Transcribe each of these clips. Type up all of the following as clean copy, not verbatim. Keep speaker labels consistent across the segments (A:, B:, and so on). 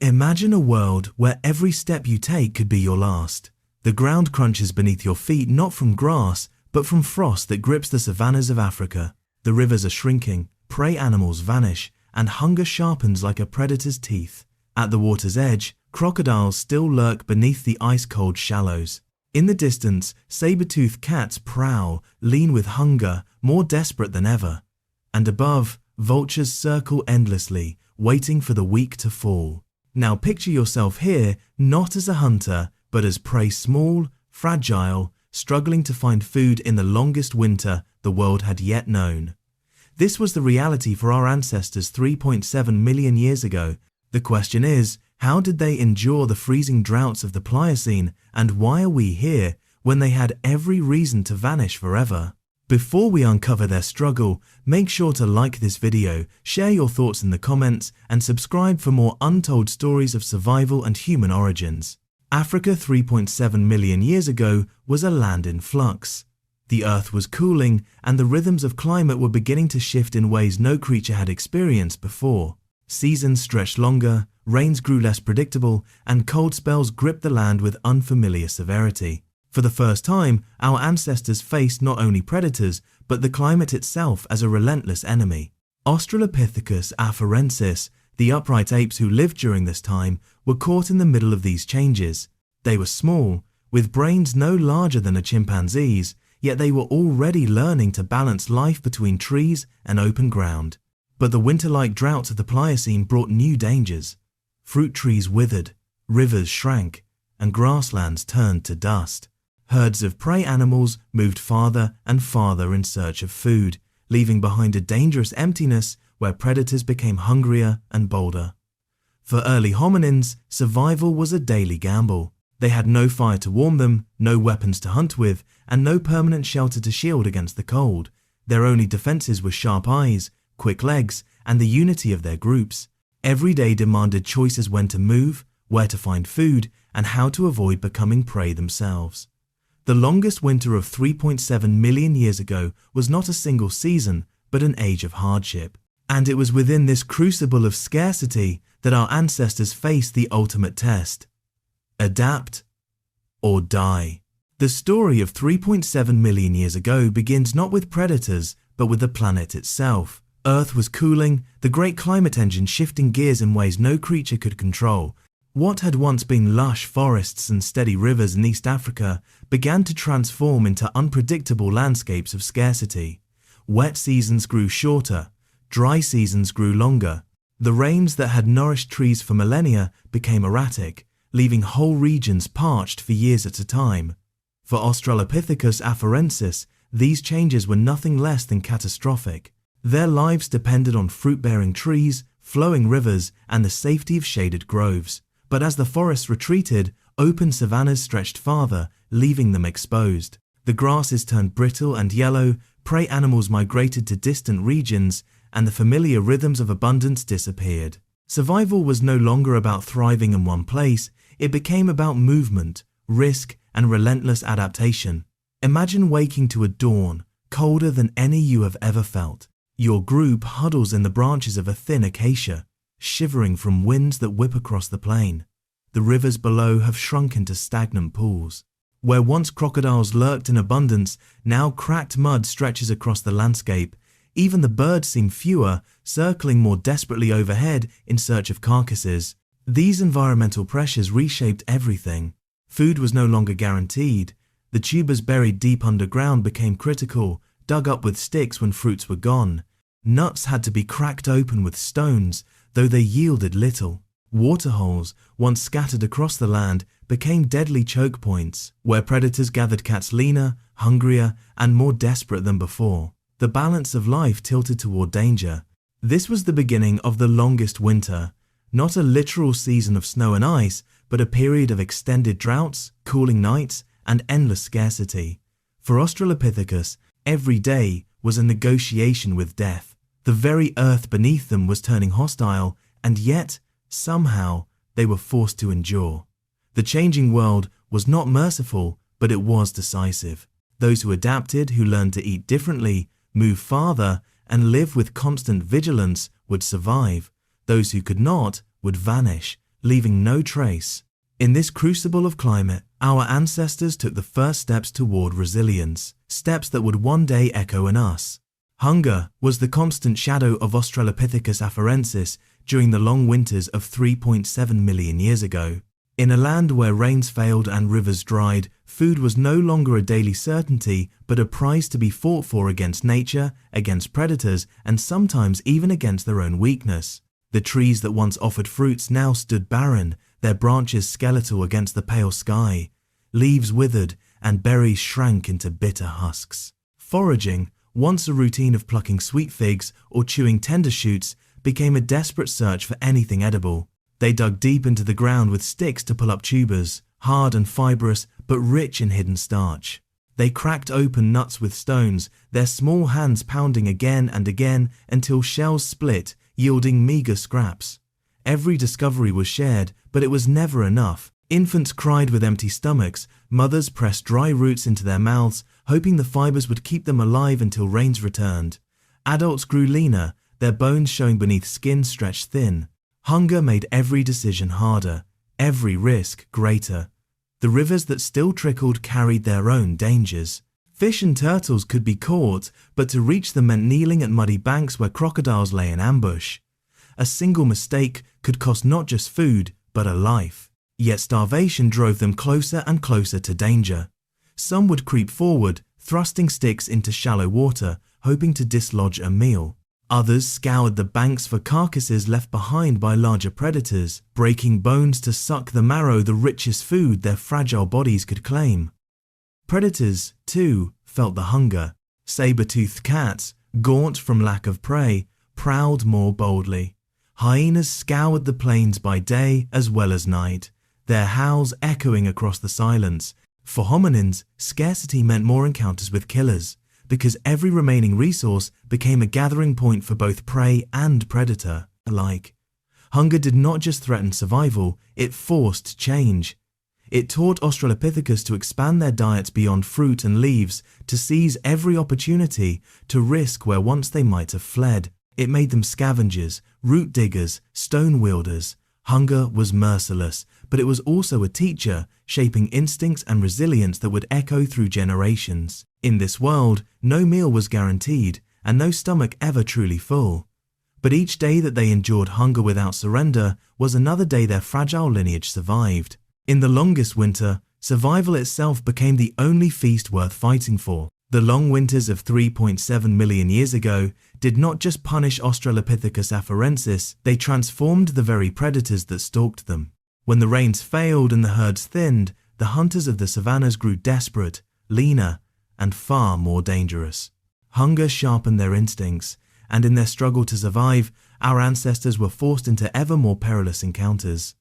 A: Imagine a world where every step you take could be your last. The ground crunches beneath your feet not from grass, but from frost that grips the savannas of Africa. The rivers are shrinking, prey animals vanish, and hunger sharpens like a predator's teeth. At the water's edge, crocodiles still lurk beneath the ice-cold shallows. In the distance, saber-toothed cats prowl, lean with hunger, more desperate than ever. And above, vultures circle endlessly, waiting for the weak to fall. Now picture yourself here, not as a hunter, but as prey, small, fragile, struggling to find food in the longest winter the world had yet known. This was the reality for our ancestors 3.7 million years ago. The question is, how did they endure the freezing droughts of the Pliocene, and why are we here when they had every reason to vanish forever? Before we uncover their struggle, make sure to like this video, share your thoughts in the comments, and subscribe for more untold stories of survival and human origins. Africa 3.7 million years ago was a land in flux. The earth was cooling, and the rhythms of climate were beginning to shift in ways no creature had experienced before. Seasons stretched longer, rains grew less predictable, and cold spells gripped the land with unfamiliar severity. For the first time, our ancestors faced not only predators, but the climate itself as a relentless enemy. Australopithecus afarensis, the upright apes who lived during this time, were caught in the middle of these changes. They were small, with brains no larger than a chimpanzee's, yet they were already learning to balance life between trees and open ground. But the winter-like droughts of the Pliocene brought new dangers. Fruit trees withered, rivers shrank, and grasslands turned to dust. Herds of prey animals moved farther and farther in search of food, leaving behind a dangerous emptiness where predators became hungrier and bolder. For early hominins, survival was a daily gamble. They had no fire to warm them, no weapons to hunt with, and no permanent shelter to shield against the cold. Their only defenses were sharp eyes, quick legs, and the unity of their groups. Every day demanded choices when to move, where to find food, and how to avoid becoming prey themselves. The longest winter of 3.7 million years ago was not a single season, but an age of hardship. And it was within this crucible of scarcity that our ancestors faced the ultimate test: adapt or die. The story of 3.7 million years ago begins not with predators, but with the planet itself. Earth was cooling, the great climate engine shifting gears in ways no creature could control. What had once been lush forests and steady rivers in East Africa began to transform into unpredictable landscapes of scarcity. Wet seasons grew shorter, dry seasons grew longer. The rains that had nourished trees for millennia became erratic, leaving whole regions parched for years at a time. For Australopithecus afarensis, these changes were nothing less than catastrophic. Their lives depended on fruit-bearing trees, flowing rivers, and the safety of shaded groves. But as the forests retreated, open savannas stretched farther, leaving them exposed. The grasses turned brittle and yellow, prey animals migrated to distant regions, and the familiar rhythms of abundance disappeared. Survival was no longer about thriving in one place, it became about movement, risk, and relentless adaptation. Imagine waking to a dawn, colder than any you have ever felt. Your group huddles in the branches of a thin acacia, shivering from winds that whip across the plain. The rivers below have shrunk into stagnant pools. Where once crocodiles lurked in abundance, now cracked mud stretches across the landscape. Even the birds seem fewer, circling more desperately overhead in search of carcasses. These environmental pressures reshaped everything. Food was no longer guaranteed. The tubers buried deep underground became critical, dug up with sticks when fruits were gone. Nuts had to be cracked open with stones, though they yielded little. Waterholes, once scattered across the land, became deadly choke points, where predators gathered cats leaner, hungrier, and more desperate than before. The balance of life tilted toward danger. This was the beginning of the longest winter, not a literal season of snow and ice, but a period of extended droughts, cooling nights, and endless scarcity. For Australopithecus, every day was a negotiation with death. The very earth beneath them was turning hostile, and yet, somehow, they were forced to endure. The changing world was not merciful, but it was decisive. Those who adapted, who learned to eat differently, move farther, and live with constant vigilance would survive. Those who could not would vanish, leaving no trace. In this crucible of climate, our ancestors took the first steps toward resilience, steps that would one day echo in us. Hunger was the constant shadow of Australopithecus afarensis during the long winters of 3.7 million years ago. In a land where rains failed and rivers dried, food was no longer a daily certainty but a prize to be fought for against nature, against predators, and sometimes even against their own weakness. The trees that once offered fruits now stood barren, their branches skeletal against the pale sky. Leaves withered and berries shrank into bitter husks. Foraging, once a routine of plucking sweet figs or chewing tender shoots, became a desperate search for anything edible. They dug deep into the ground with sticks to pull up tubers, hard and fibrous but rich in hidden starch. They cracked open nuts with stones, their small hands pounding again and again until shells split, yielding meager scraps. Every discovery was shared, but it was never enough. Infants cried with empty stomachs, mothers pressed dry roots into their mouths, hoping the fibers would keep them alive until rains returned. Adults grew leaner, their bones showing beneath skin stretched thin. Hunger made every decision harder, every risk greater. The rivers that still trickled carried their own dangers. Fish and turtles could be caught, but to reach them meant kneeling at muddy banks where crocodiles lay in ambush. A single mistake could cost not just food, but a life. Yet starvation drove them closer and closer to danger. Some would creep forward, thrusting sticks into shallow water, hoping to dislodge a meal. Others scoured the banks for carcasses left behind by larger predators, breaking bones to suck the marrow, the richest food their fragile bodies could claim. Predators, too, felt the hunger. Saber-toothed cats, gaunt from lack of prey, prowled more boldly. Hyenas scoured the plains by day as well as night, their howls echoing across the silence. For hominins, scarcity meant more encounters with killers, because every remaining resource became a gathering point for both prey and predator alike. Hunger did not just threaten survival, it forced change. It taught Australopithecus to expand their diets beyond fruit and leaves, to seize every opportunity, to risk where once they might have fled. It made them scavengers, root diggers, stone wielders. Hunger was merciless, but it was also a teacher, shaping instincts and resilience that would echo through generations. In this world, no meal was guaranteed, and no stomach ever truly full. But each day that they endured hunger without surrender was another day their fragile lineage survived. In the longest winter, survival itself became the only feast worth fighting for. The long winters of 3.7 million years ago did not just punish Australopithecus afarensis, they transformed the very predators that stalked them. When the rains failed and the herds thinned, the hunters of the savannas grew desperate, leaner, and far more dangerous. Hunger sharpened their instincts, and in their struggle to survive, our ancestors were forced into ever more perilous encounters.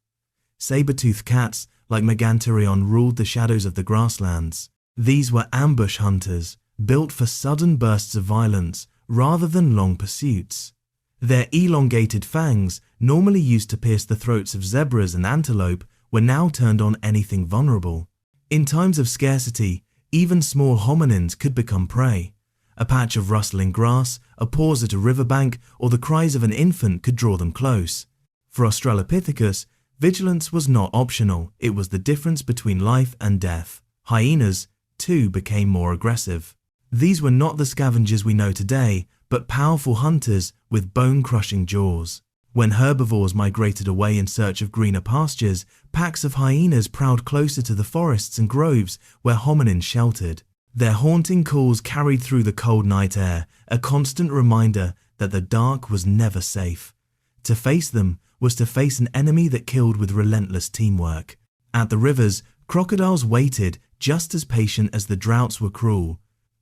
A: Saber-toothed cats like Meganterion ruled the shadows of the grasslands. These were ambush hunters, built for sudden bursts of violence rather than long pursuits. Their elongated fangs, normally used to pierce the throats of zebras and antelope, were now turned on anything vulnerable. In times of scarcity, even small hominins could become prey. A patch of rustling grass, a pause at a riverbank, or the cries of an infant could draw them close. For Australopithecus, vigilance was not optional, it was the difference between life and death. Hyenas, too, became more aggressive. These were not the scavengers we know today, but powerful hunters with bone-crushing jaws. When herbivores migrated away in search of greener pastures, packs of hyenas prowled closer to the forests and groves where hominins sheltered. Their haunting calls carried through the cold night air, a constant reminder that the dark was never safe. To face them was to face an enemy that killed with relentless teamwork. At the rivers, crocodiles waited, just as patient as the droughts were cruel.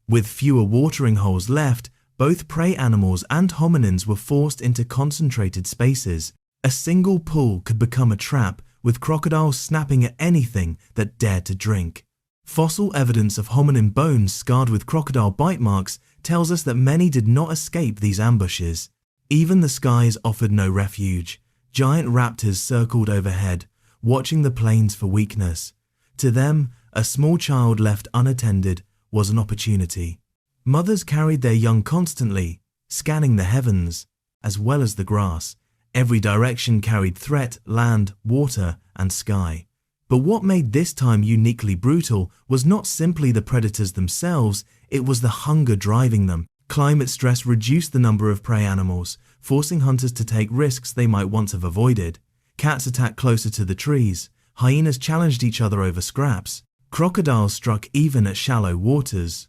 A: With fewer watering holes left, both prey animals and hominins were forced into concentrated spaces. A single pull could become a trap, with crocodiles snapping at anything that dared to drink. Fossil evidence of hominin bones scarred with crocodile bite marks tells us that many did not escape these ambushes. Even the skies offered no refuge. Giant raptors circled overhead, watching the plains for weakness. To them, a small child left unattended was an opportunity. Mothers carried their young constantly, scanning the heavens, as well as the grass, Every direction carried threat: land, water, and sky. But what made this time uniquely brutal was not simply the predators themselves, it was the hunger driving them. Climate stress reduced the number of prey animals, forcing hunters to take risks they might once have avoided. Cats attacked closer to the trees. Hyenas challenged each other over scraps. Crocodiles struck even at shallow waters.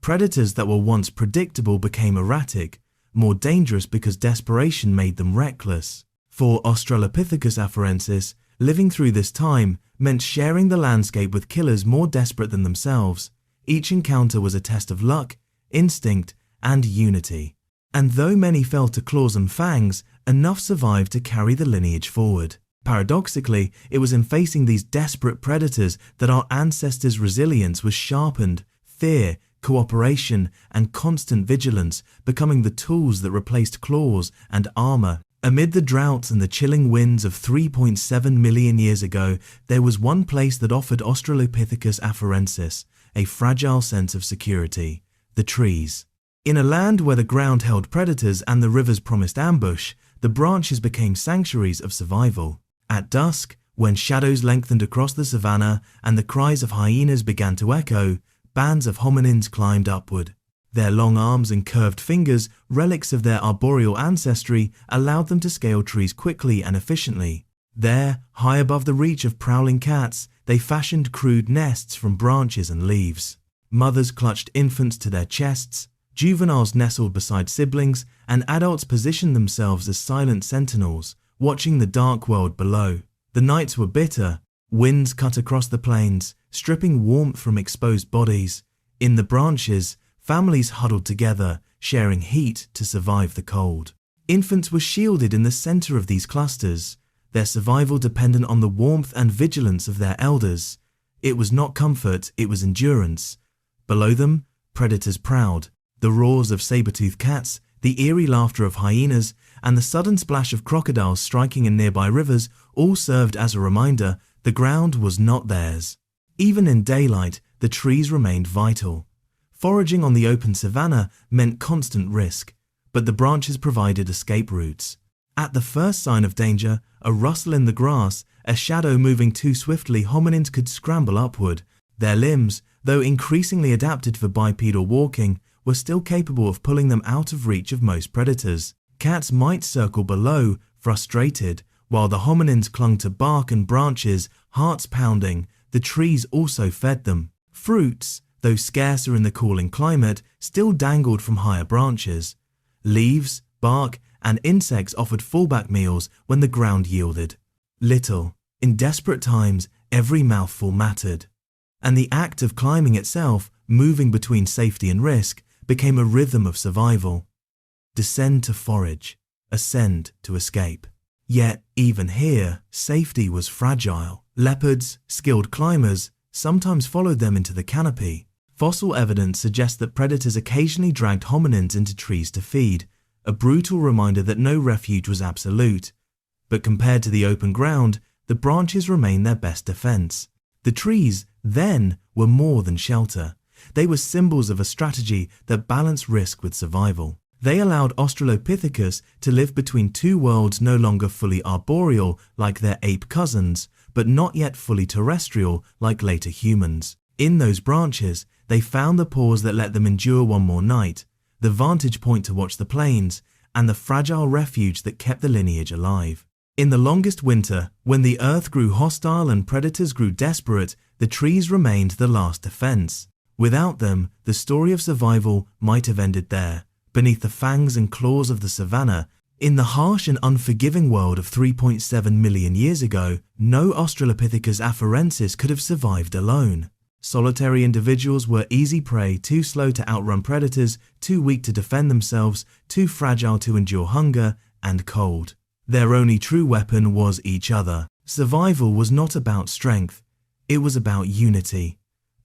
A: Predators that were once predictable became erratic, more dangerous because desperation made them reckless. For Australopithecus afarensis, living through this time meant sharing the landscape with killers more desperate than themselves. Each encounter was a test of luck, instinct, and unity. And though many fell to claws and fangs, enough survived to carry the lineage forward. Paradoxically, it was in facing these desperate predators that our ancestors' resilience was sharpened, fear, cooperation, and constant vigilance becoming the tools that replaced claws and armor. Amid the droughts and the chilling winds of 3.7 million years ago, there was one place that offered Australopithecus afarensis a fragile sense of security: the trees. In a land where the ground held predators and the rivers promised ambush, the branches became sanctuaries of survival. At dusk, when shadows lengthened across the savanna and the cries of hyenas began to echo, bands of hominins climbed upward. Their long arms and curved fingers, relics of their arboreal ancestry, allowed them to scale trees quickly and efficiently. There, high above the reach of prowling cats, they fashioned crude nests from branches and leaves. Mothers clutched infants to their chests, juveniles nestled beside siblings, and adults positioned themselves as silent sentinels, watching the dark world below. The nights were bitter. Winds cut across the plains, stripping warmth from exposed bodies. In the branches, families huddled together, sharing heat to survive the cold. Infants were shielded in the center of these clusters, their survival dependent on the warmth and vigilance of their elders. It was not comfort, it was endurance. Below them, predators prowled. The roars of saber-toothed cats, the eerie laughter of hyenas, and the sudden splash of crocodiles striking in nearby rivers all served as a reminder the ground was not theirs. Even in daylight, the trees remained vital. Foraging on the open savanna meant constant risk, but the branches provided escape routes. At the first sign of danger, a rustle in the grass, a shadow moving too swiftly, hominins could scramble upward. Their limbs, though increasingly adapted for bipedal walking, were still capable of pulling them out of reach of most predators. Cats might circle below, frustrated, while the hominins clung to bark and branches, hearts pounding. The trees also fed them. Fruits, though scarcer in the cooling climate, still dangled from higher branches. Leaves, bark, and insects offered fallback meals when the ground yielded little. In desperate times, every mouthful mattered. And the act of climbing itself, moving between safety and risk, became a rhythm of survival. Descend to forage, ascend to escape. Yet, even here, safety was fragile. Leopards, skilled climbers, sometimes followed them into the canopy. Fossil evidence suggests that predators occasionally dragged hominins into trees to feed, a brutal reminder that no refuge was absolute. But compared to the open ground, the branches remained their best defense. The trees, then, were more than shelter. They were symbols of a strategy that balanced risk with survival. They allowed Australopithecus to live between two worlds no longer fully arboreal like their ape cousins, but not yet fully terrestrial like later humans. In those branches, they found the pause that let them endure one more night, the vantage point to watch the plains, and the fragile refuge that kept the lineage alive. In the longest winter, when the earth grew hostile and predators grew desperate, the trees remained the last defense. Without them, the story of survival might have ended there, beneath the fangs and claws of the savanna. In the harsh and unforgiving world of 3.7 million years ago, no Australopithecus afarensis could have survived alone. Solitary individuals were easy prey, too slow to outrun predators, too weak to defend themselves, too fragile to endure hunger and cold. Their only true weapon was each other. Survival was not about strength, it was about unity.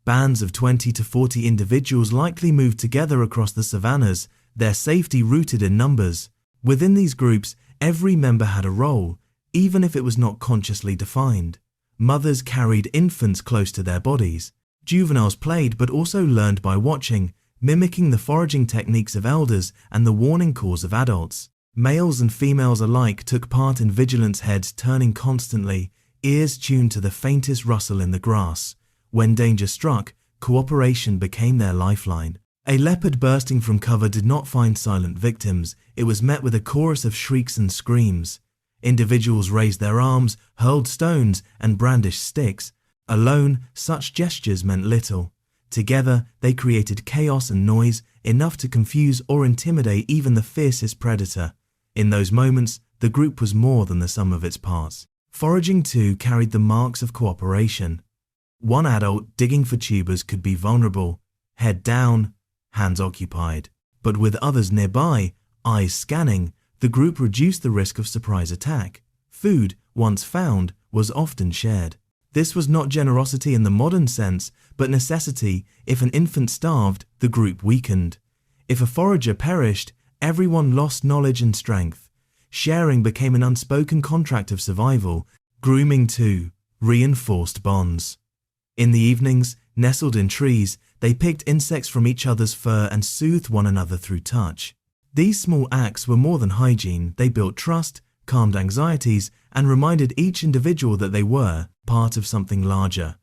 A: Bands of 20 to 40 individuals likely moved together across the savannas, their safety rooted in numbers. Within these groups, every member had a role, even if it was not consciously defined. Mothers carried infants close to their bodies. Juveniles played but also learned by watching, mimicking the foraging techniques of elders and the warning calls of adults. Males and females alike took part in vigilance, heads turning constantly, ears tuned to the faintest rustle in the grass. When danger struck, cooperation became their lifeline. A leopard bursting from cover did not find silent victims. It was met with a chorus of shrieks and screams. Individuals raised their arms, hurled stones, and brandished sticks. Alone, such gestures meant little. Together, they created chaos and noise, enough to confuse or intimidate even the fiercest predator. In those moments, the group was more than the sum of its parts. Foraging too carried the marks of cooperation. One adult digging for tubers could be vulnerable, head down, hands occupied. But with others nearby, eyes scanning, the group reduced the risk of surprise attack. Food, once found, was often shared. This was not generosity in the modern sense, but necessity. If an infant starved, the group weakened. If a forager perished, everyone lost knowledge and strength. Sharing became an unspoken contract of survival. Grooming too reinforced bonds. In the evenings, nestled in trees, they picked insects from each other's fur and soothed one another through touch. These small acts were more than hygiene. They built trust, calmed anxieties, and reminded each individual that they were part of something larger.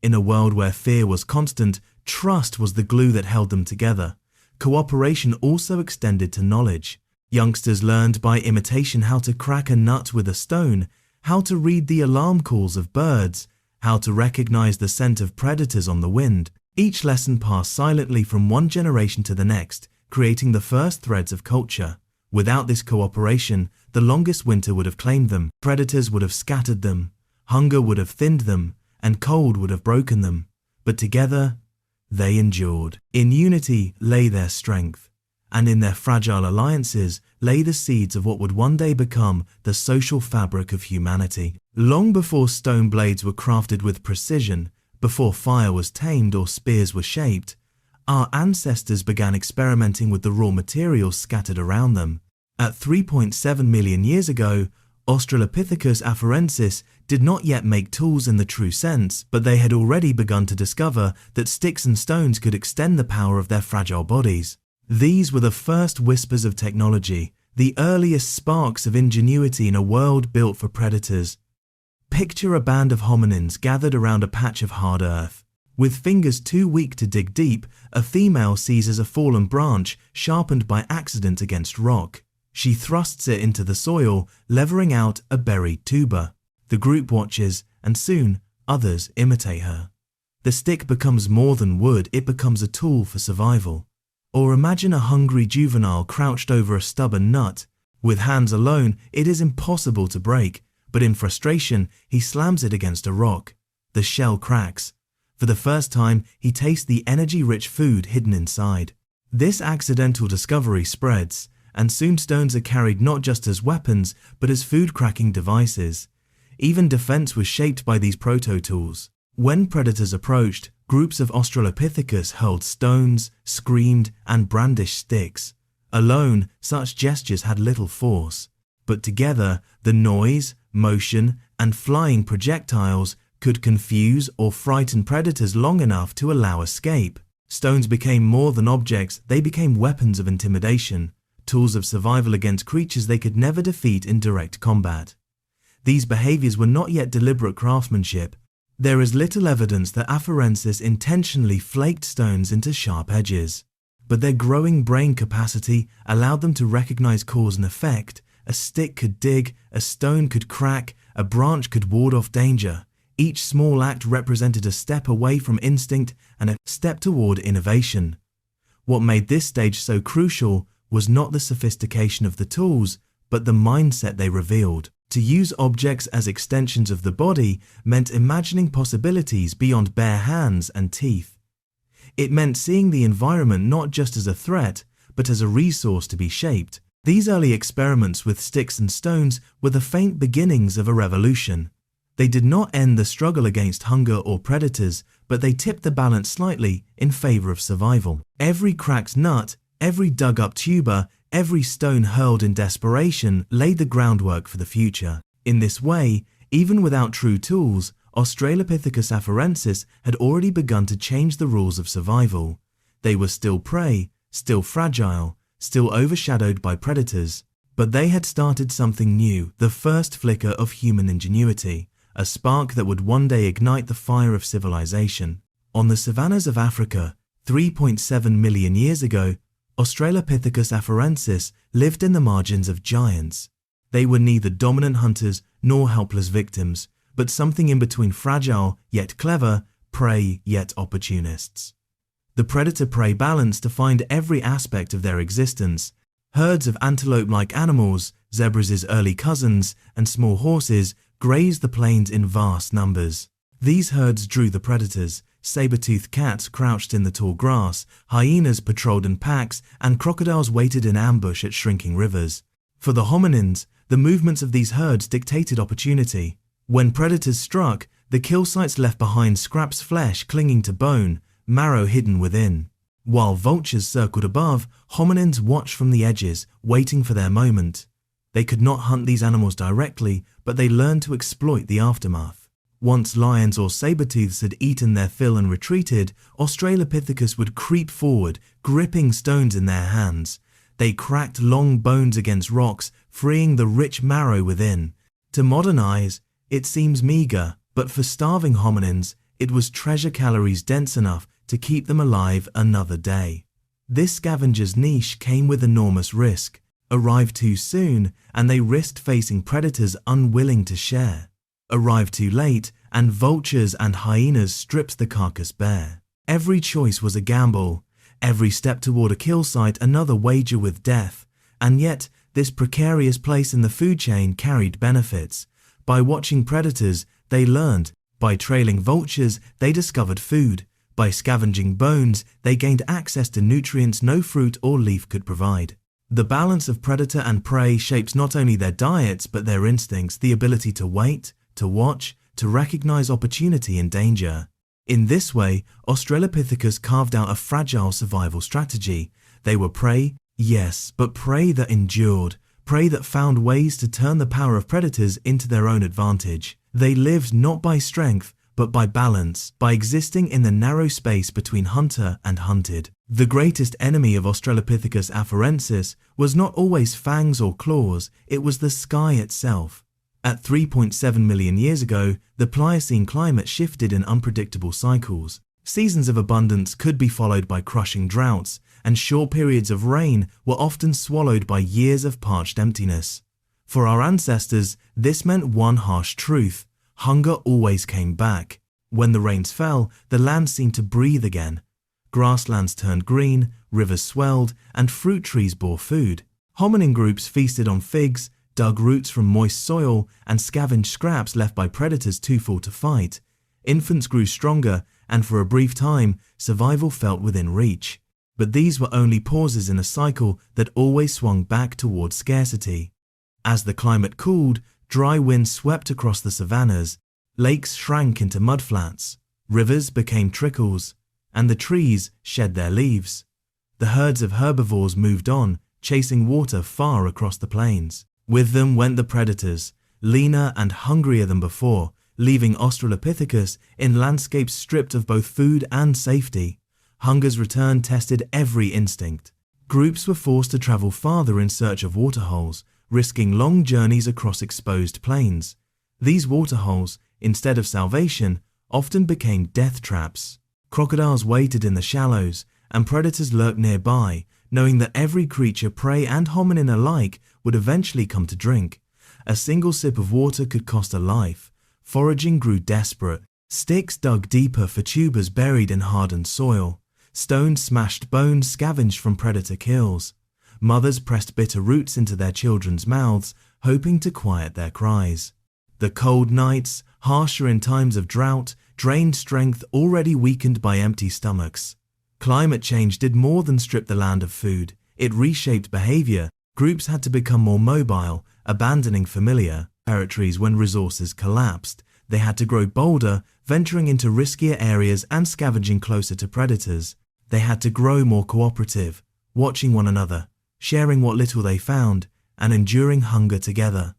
A: In a world where fear was constant, trust was the glue that held them together. Cooperation also extended to knowledge. Youngsters learned by imitation how to crack a nut with a stone, how to read the alarm calls of birds, how to recognize the scent of predators on the wind. Each lesson passed silently from one generation to the next, creating the first threads of culture. Without this cooperation, the longest winter would have claimed them, predators would have scattered them, hunger would have thinned them, and cold would have broken them. But together, they endured. In unity lay their strength, and in their fragile alliances lay the seeds of what would one day become the social fabric of humanity. Long before stone blades were crafted with precision, before fire was tamed or spears were shaped, our ancestors began experimenting with the raw materials scattered around them. At 3.7 million years ago, Australopithecus afarensis did not yet make tools in the true sense, but they had already begun to discover that sticks and stones could extend the power of their fragile bodies. These were the first whispers of technology, the earliest sparks of ingenuity in a world built for predators. Picture a band of hominins gathered around a patch of hard earth. With fingers too weak to dig deep, a female seizes a fallen branch sharpened by accident against rock. She thrusts it into the soil, levering out a buried tuber. The group watches, and soon others imitate her. The stick becomes more than wood, it becomes a tool for survival. Or imagine a hungry juvenile crouched over a stubborn nut. With hands alone, it is impossible to break, but in frustration, he slams it against a rock. The shell cracks. For the first time, he tastes the energy-rich food hidden inside. This accidental discovery spreads, and soon stones are carried not just as weapons, but as food-cracking devices. Even defense was shaped by these proto-tools. When predators approached, groups of Australopithecus hurled stones, screamed, and brandished sticks. Alone, such gestures had little force. But together, the noise, motion, and flying projectiles could confuse or frighten predators long enough to allow escape. Stones became more than objects, they became weapons of intimidation, tools of survival against creatures they could never defeat in direct combat. These behaviors were not yet deliberate craftsmanship. There is little evidence that afarensis intentionally flaked stones into sharp edges, but their growing brain capacity allowed them to recognize cause and effect. A stick could dig, a stone could crack, a branch could ward off danger. Each small act represented a step away from instinct and a step toward innovation. What made this stage so crucial was not the sophistication of the tools, but the mindset they revealed. To use objects as extensions of the body meant imagining possibilities beyond bare hands and teeth. It meant seeing the environment not just as a threat, but as a resource to be shaped. These early experiments with sticks and stones were the faint beginnings of a revolution. They did not end the struggle against hunger or predators, but they tipped the balance slightly in favor of survival. Every cracked nut, every dug-up tuber, every stone hurled in desperation laid the groundwork for the future. In this way, even without true tools, Australopithecus afarensis had already begun to change the rules of survival. They were still prey, still fragile, still overshadowed by predators, But they had started something new, the first flicker of human ingenuity, a spark that would one day ignite the fire of civilization. On the savannas of Africa, 3.7 million years ago, Australopithecus afarensis lived in the margins of giants. They were neither dominant hunters nor helpless victims, but something in between, fragile yet clever, prey yet opportunists. The predator-prey balance defined every aspect of their existence. Herds of antelope-like animals, zebras' early cousins, and small horses grazed the plains in vast numbers. These herds drew the predators. Saber-toothed cats crouched in the tall grass, hyenas patrolled in packs, and crocodiles waited in ambush at shrinking rivers. For the hominins, the movements of these herds dictated opportunity. When predators struck, the kill sites left behind scraps, flesh clinging to bone, marrow hidden within. While vultures circled above, hominins watched from the edges, waiting for their moment. They could not hunt these animals directly, but they learned to exploit the aftermath. Once lions or saber-tooths had eaten their fill and retreated, Australopithecus would creep forward, gripping stones in their hands. They cracked long bones against rocks, freeing the rich marrow within. To modern eyes, it seems meager, but for starving hominins, it was treasure, calories dense enough to keep them alive another day. This scavenger's niche came with enormous risk. Arrived too soon, and they risked facing predators unwilling to share. Arrived too late, and vultures and hyenas stripped the carcass bare. Every choice was a gamble, every step toward a kill site another wager with death, and yet this precarious place in the food chain carried benefits. By watching predators, they learned. By trailing vultures, they discovered food. By scavenging bones, they gained access to nutrients no fruit or leaf could provide. The balance of predator and prey shapes not only their diets but their instincts, the ability to wait, to watch, to recognize opportunity and danger. In this way, Australopithecus carved out a fragile survival strategy. They were prey, yes, but prey that endured, prey that found ways to turn the power of predators into their own advantage. They lived not by strength, but by balance, by existing in the narrow space between hunter and hunted. The greatest enemy of Australopithecus afarensis was not always fangs or claws, it was the sky itself. At 3.7 million years ago, the Pliocene climate shifted in unpredictable cycles. Seasons of abundance could be followed by crushing droughts, and short periods of rain were often swallowed by years of parched emptiness. For our ancestors, this meant one harsh truth: hunger always came back. When the rains fell, the land seemed to breathe again. Grasslands turned green, rivers swelled, and fruit trees bore food. Hominin groups feasted on figs, dug roots from moist soil, and scavenged scraps left by predators too full to fight. Infants grew stronger, and for a brief time, survival felt within reach. But these were only pauses in a cycle that always swung back towards scarcity. As the climate cooled, dry winds swept across the savannas, lakes shrank into mudflats, rivers became trickles, and the trees shed their leaves. The herds of herbivores moved on, chasing water far across the plains. With them went the predators, leaner and hungrier than before, leaving Australopithecus in landscapes stripped of both food and safety. Hunger's return tested every instinct. Groups were forced to travel farther in search of waterholes, risking long journeys across exposed plains. These waterholes, instead of salvation, often became death traps. Crocodiles waited in the shallows, and predators lurked nearby, knowing that every creature, prey and hominin alike, would eventually come to drink. A single sip of water could cost a life. Foraging grew desperate. Sticks dug deeper for tubers buried in hardened soil. Stones smashed bones scavenged from predator kills. Mothers pressed bitter roots into their children's mouths, hoping to quiet their cries. The cold nights, harsher in times of drought, drained strength already weakened by empty stomachs. Climate change did more than strip the land of food. It reshaped behavior. Groups had to become more mobile, abandoning familiar territories when resources collapsed. They had to grow bolder, venturing into riskier areas and scavenging closer to predators. They had to grow more cooperative, watching one another, sharing what little they found, and enduring hunger together.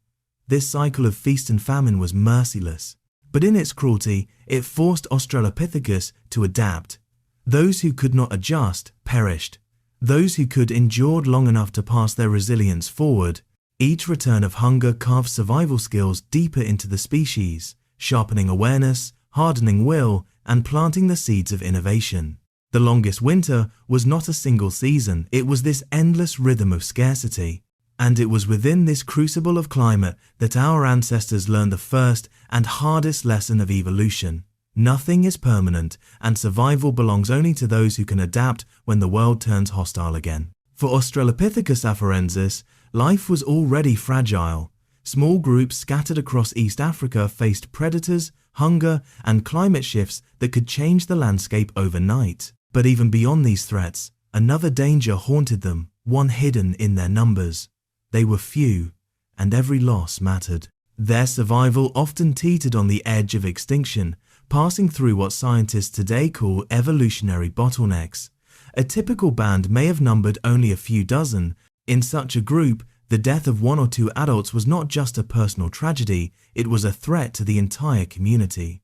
A: This cycle of feast and famine was merciless, but in its cruelty, it forced Australopithecus to adapt. Those who could not adjust perished. Those who could endured long enough to pass their resilience forward. Each return of hunger carved survival skills deeper into the species, sharpening awareness, hardening will, and planting the seeds of innovation. The longest winter was not a single season, it was this endless rhythm of scarcity. And it was within this crucible of climate that our ancestors learned the first and hardest lesson of evolution. Nothing is permanent, and survival belongs only to those who can adapt when the world turns hostile again. For Australopithecus afarensis, life was already fragile. Small groups scattered across East Africa faced predators, hunger, and climate shifts that could change the landscape overnight. But even beyond these threats, another danger haunted them, one hidden in their numbers. They were few, and every loss mattered. Their survival often teetered on the edge of extinction, passing through what scientists today call evolutionary bottlenecks. A typical band may have numbered only a few dozen. In such a group, the death of one or two adults was not just a personal tragedy, it was a threat to the entire community.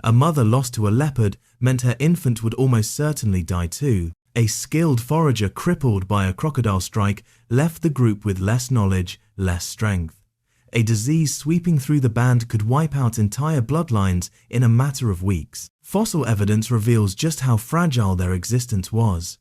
A: A mother lost to a leopard meant her infant would almost certainly die too. A skilled forager crippled by a crocodile strike left the group with less knowledge, less strength. A disease sweeping through the band could wipe out entire bloodlines in a matter of weeks. Fossil evidence reveals just how fragile their existence was.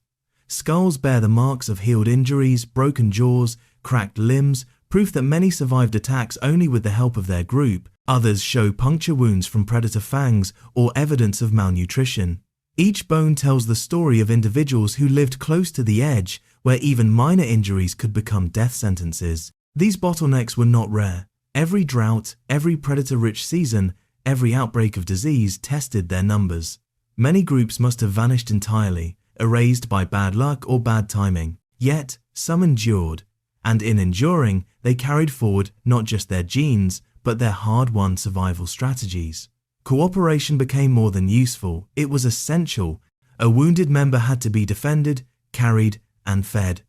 A: Skulls bear the marks of healed injuries, broken jaws, cracked limbs, proof that many survived attacks only with the help of their group. Others show puncture wounds from predator fangs or evidence of malnutrition. Each bone tells the story of individuals who lived close to the edge, where even minor injuries could become death sentences. These bottlenecks were not rare. Every drought, every predator-rich season, every outbreak of disease tested their numbers. Many groups must have vanished entirely, erased by bad luck or bad timing. Yet, some endured, and in enduring, they carried forward not just their genes, but their hard-won survival strategies. Cooperation became more than useful, it was essential. A wounded member had to be defended, carried, and fed.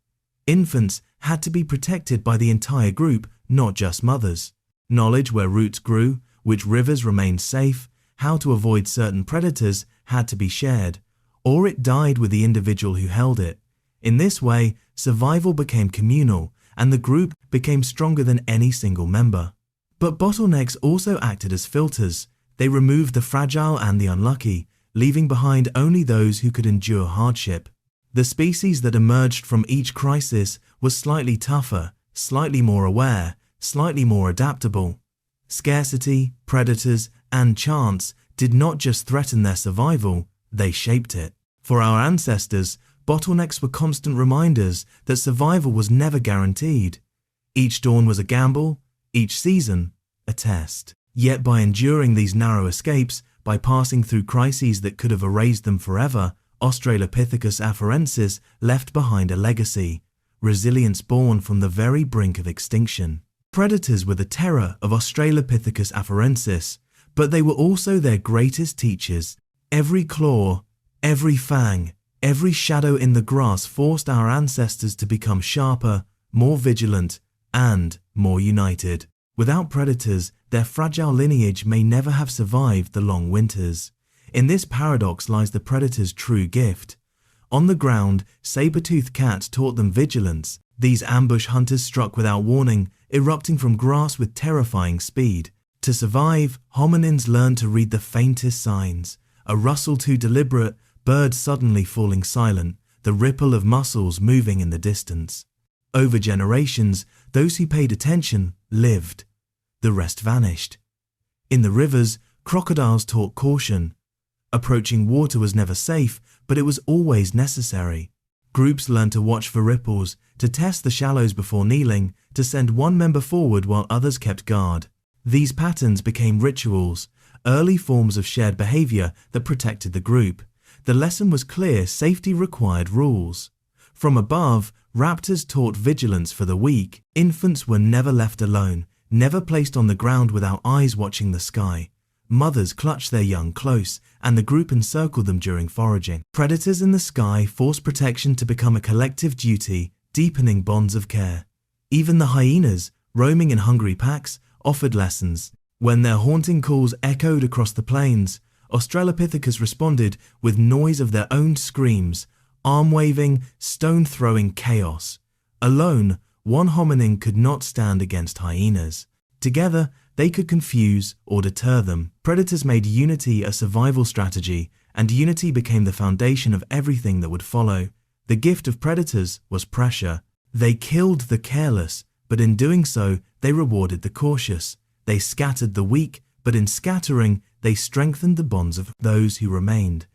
A: Infants had to be protected by the entire group, not just mothers. Knowledge where roots grew, which rivers remained safe, how to avoid certain predators had to be shared, or it died with the individual who held it. In this way, survival became communal, and the group became stronger than any single member. But bottlenecks also acted as filters. They removed the fragile and the unlucky, leaving behind only those who could endure hardship. The species that emerged from each crisis was slightly tougher, slightly more aware, slightly more adaptable. Scarcity, predators, and chance did not just threaten their survival, they shaped it. For our ancestors, bottlenecks were constant reminders that survival was never guaranteed. Each dawn was a gamble, each season a test. Yet by enduring these narrow escapes, by passing through crises that could have erased them forever, Australopithecus afarensis left behind a legacy, resilience born from the very brink of extinction. Predators were the terror of Australopithecus afarensis, but they were also their greatest teachers. Every claw, every fang, every shadow in the grass forced our ancestors to become sharper, more vigilant, and more united. Without predators, their fragile lineage may never have survived the long winters. In this paradox lies the predator's true gift. On the ground, saber-toothed cats taught them vigilance. These ambush hunters struck without warning, erupting from grass with terrifying speed. To survive, hominins learned to read the faintest signs. A rustle too deliberate, birds suddenly falling silent, the ripple of muscles moving in the distance. Over generations, those who paid attention lived. The rest vanished. In the rivers, crocodiles taught caution. Approaching water was never safe, but it was always necessary. Groups learned to watch for ripples, to test the shallows before kneeling, to send one member forward while others kept guard. These patterns became rituals, early forms of shared behavior that protected the group. The lesson was clear: safety required rules. From above, raptors taught vigilance for the weak. Infants were never left alone, never placed on the ground without eyes watching the sky. Mothers clutched their young close, and the group encircled them during foraging. Predators in the sky forced protection to become a collective duty, deepening bonds of care. Even the hyenas, roaming in hungry packs, offered lessons. When their haunting calls echoed across the plains, Australopithecus responded with noise of their own screams, arm-waving, stone-throwing chaos. Alone, One hominin could not stand against hyenas. Together, they could confuse or deter them. Predators made unity a survival strategy, and unity became the foundation of everything that would follow. The gift of predators was pressure. They killed the careless, but in doing so, they rewarded the cautious. They scattered the weak, but in scattering, they strengthened the bonds of those who remained.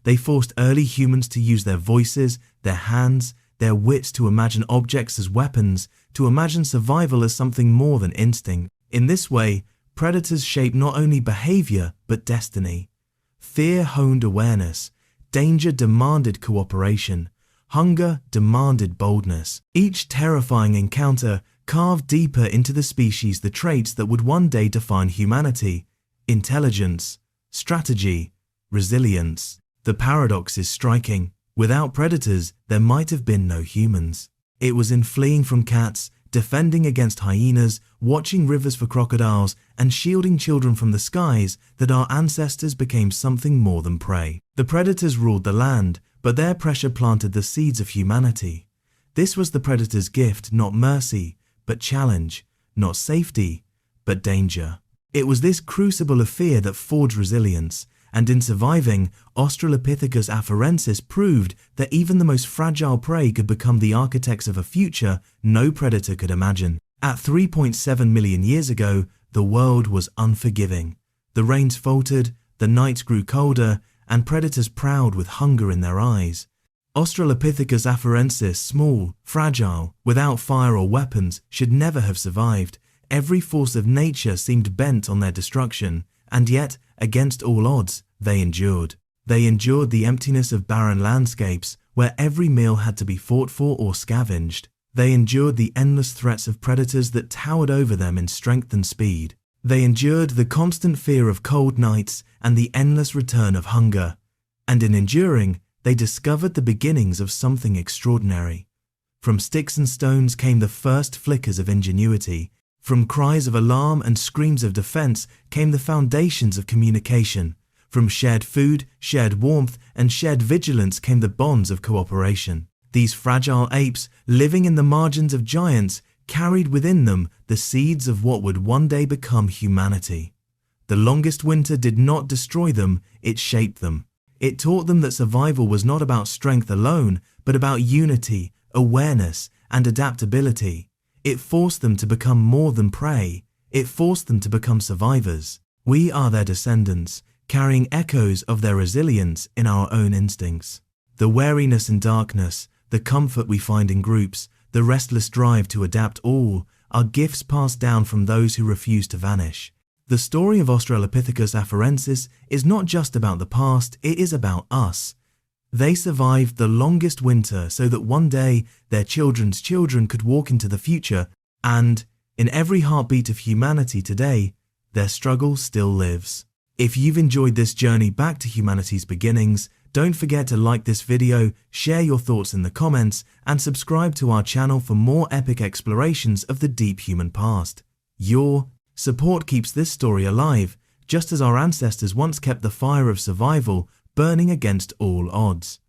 A: They forced early humans to use their voices, their hands, their wits to imagine objects as weapons, to imagine survival as something more than instinct. In this way, predators shaped not only behavior, but destiny. Fear honed awareness. Danger demanded cooperation. Hunger demanded boldness. Each terrifying encounter carved deeper into the species the traits that would one day define humanity: intelligence, strategy, resilience. The paradox is striking. Without predators, there might have been no humans. It was in fleeing from cats, defending against hyenas, watching rivers for crocodiles, and shielding children from the skies that our ancestors became something more than prey. The predators ruled the land, but their pressure planted the seeds of humanity. This was the predator's gift, not mercy, but challenge, not safety, but danger. It was this crucible of fear that forged resilience, and in surviving, Australopithecus afarensis proved that even the most fragile prey could become the architects of a future no predator could imagine. At 3.7 million years ago, the world was unforgiving. The rains faltered, the nights grew colder, and predators prowled with hunger in their eyes. Australopithecus afarensis, small, fragile, without fire or weapons, should never have survived. Every force of nature seemed bent on their destruction, and yet, against all odds, they endured. They endured the emptiness of barren landscapes, where every meal had to be fought for or scavenged. They endured the endless threats of predators that towered over them in strength and speed. They endured the constant fear of cold nights and the endless return of hunger. And in enduring, they discovered the beginnings of something extraordinary. From sticks and stones came the first flickers of ingenuity. From cries of alarm and screams of defense came the foundations of communication. From shared food, shared warmth, and shared vigilance came the bonds of cooperation. These fragile apes, living in the margins of giants, carried within them the seeds of what would one day become humanity. The longest winter did not destroy them, it shaped them. It taught them that survival was not about strength alone, but about unity, awareness, and adaptability. It forced them to become more than prey. It forced them to become survivors. We are their descendants, carrying echoes of their resilience in our own instincts. The wariness in darkness, the comfort we find in groups, the restless drive to adapt all are gifts passed down from those who refuse to vanish. The story of Australopithecus afarensis is not just about the past, it is about us. They survived the longest winter so that one day their children's children could walk into the future, and, in every heartbeat of humanity today, their struggle still lives. If you've enjoyed this journey back to humanity's beginnings, don't forget to like this video, share your thoughts in the comments, and subscribe to our channel for more epic explorations of the deep human past. Your support keeps this story alive, just as our ancestors once kept the fire of survival burning against all odds.